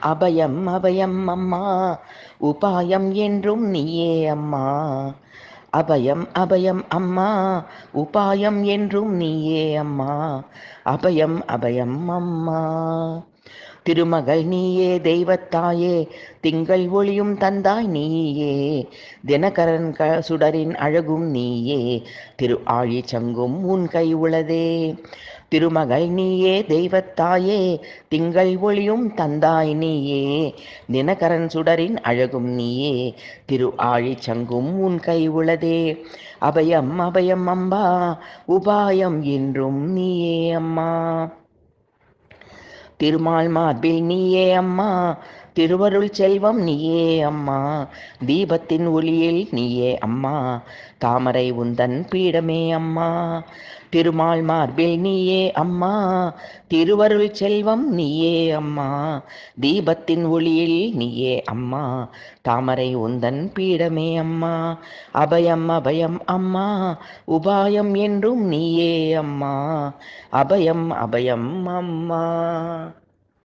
அபயம் அபயம் அம்மா உபாயம் என்றும் நீயே அம்மா. அபயம் அபயம் அம்மா உபாயம் என்றும் நீயே அம்மா. அபயம் அபயம் அம்மா. திருமகள் நீயே தெய்வத்தாயே திங்கள் ஒளியும் தந்தாய் நீயே. தினகரன் சுடரின் அழகும் நீயே. திரு ஆழி சங்கும் உன் கை உளதே. திருமகள் நீயே தெய்வத்தாயே திங்கள் ஒளியும் தந்தாய் நீயே. தினகரன் சுடரின் அழகும் நீயே. திரு ஆழி சங்கும் உன் கை உளதே. அபயம் அபயம் அம்பா உபாயம் என்றும் நீயே அம்மா. திருமால் மார்பில் நீயே அம்மா. திருவருள் செல்வம் நீயே அம்மா. தீபத்தின் ஒளியில் நீயே அம்மா. தாமரை உந்தன் பீடமே அம்மா. திருமால் மார்பில் நீயே அம்மா. திருவருள் செல்வம் நீயே அம்மா. தீபத்தின் ஒளியில் நீயே அம்மா. தாமரை உந்தன் பீடமே அம்மா. அபயம் அபயம் அம்மா உபாயம் என்றும் நீயே அம்மா. அபயம் அபயம் அம்மா.